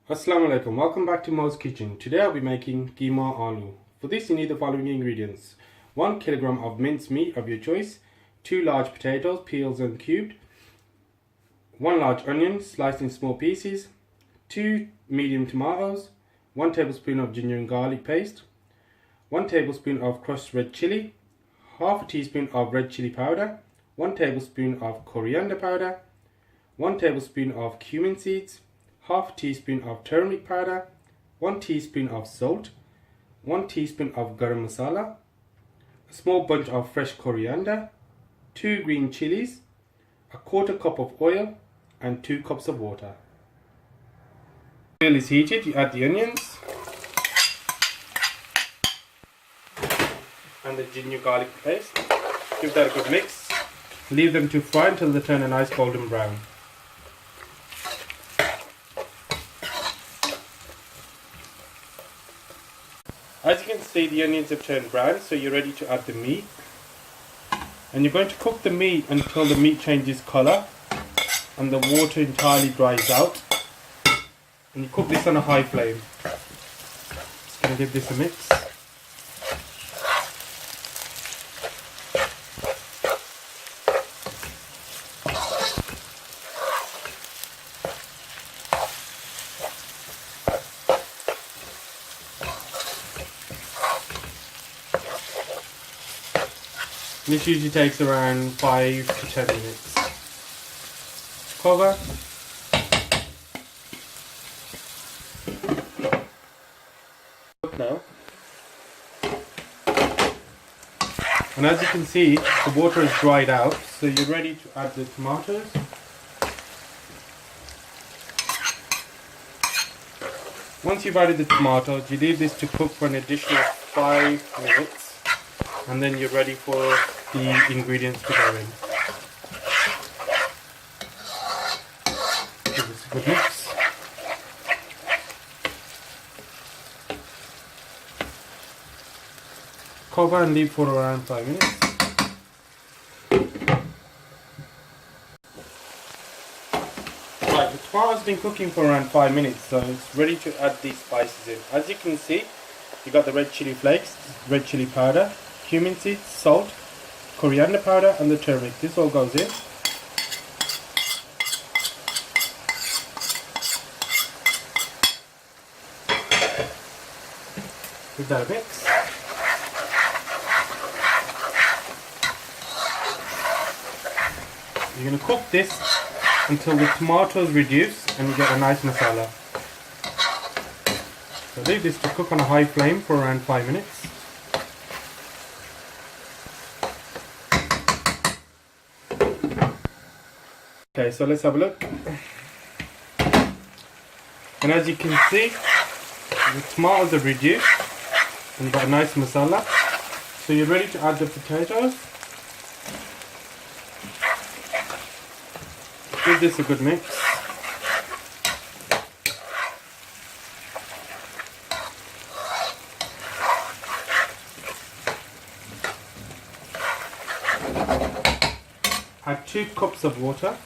Assalamu alaikum, welcome back to Mo's Kitchen. Today I'll be making Keema Aloo. For this you need the following ingredients. 1 kilogram of minced meat of your choice, 2 large potatoes, peels and cubed, 1 large onion sliced in small pieces, 2 medium tomatoes, 1 tablespoon of ginger and garlic paste, 1 tablespoon of crushed red chilli, half a teaspoon of red chilli powder, 1 tablespoon of coriander powder, 1 tablespoon of cumin seeds, half a teaspoon of turmeric powder, 1 teaspoon of salt, 1 teaspoon of garam masala, a small bunch of fresh coriander, 2 green chilies, a quarter cup of oil and 2 cups of water. Oil is heated, you add the onions and the ginger garlic paste. Give that a good mix. Leave them to fry until they turn a nice golden brown. As you can see, the onions have turned brown, so you're ready to add the meat. And you're going to cook the meat until the meat changes colour and the water entirely dries out. And you cook this on a high flame. Just going to give this a mix. This usually takes around 5 to 10 minutes. Cover. Now. And as you can see, the water is dried out, so you're ready to add the tomatoes. Once you've added the tomatoes, you leave this to cook for an additional 5 minutes, and then you're ready for the ingredients to go in. Give this a good mix. Cover and leave for around 5 minutes. Right, the tomato's been cooking for around 5 minutes, so it's ready to add these spices in. As you can see, you got the red chili flakes, red chili powder, cumin seeds, salt, coriander powder and the turmeric. This all goes in. Give that a mix. You're going to cook this until the tomatoes reduce and you get a nice masala. So leave this to cook on a high flame for around 5 minutes. Okay, so let's have a look. And as you can see, the tomatoes are reduced and you've got a nice masala. So you're ready to add the potatoes. Give this a good mix. Add 2 cups of water.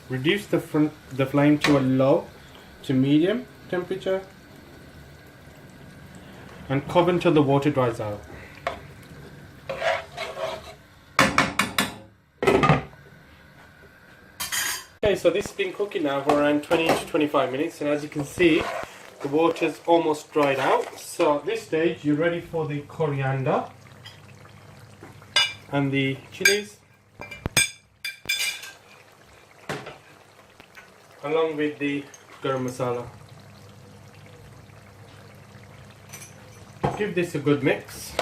Reduce the flame to a low to medium temperature and cover until the water dries out. Okay, so this has been cooking now for around 20 to 25 minutes, and as you can see, the water's almost dried out. So at this stage you're ready for the coriander and the chilies, along with the garam masala. Give this a good mix.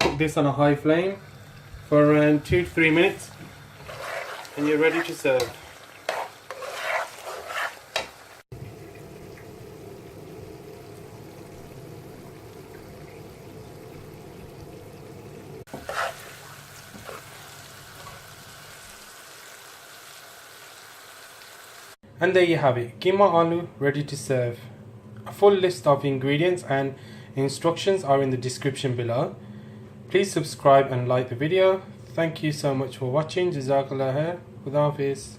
Cook this on a high flame for around 2 to 3 minutes and you're ready to serve. And there you have it, keema aloo ready to serve. A full list of ingredients and instructions are in the description below. Please subscribe and like the video. Thank you so much for watching. Jazakallah khair. Khuda Hafiz.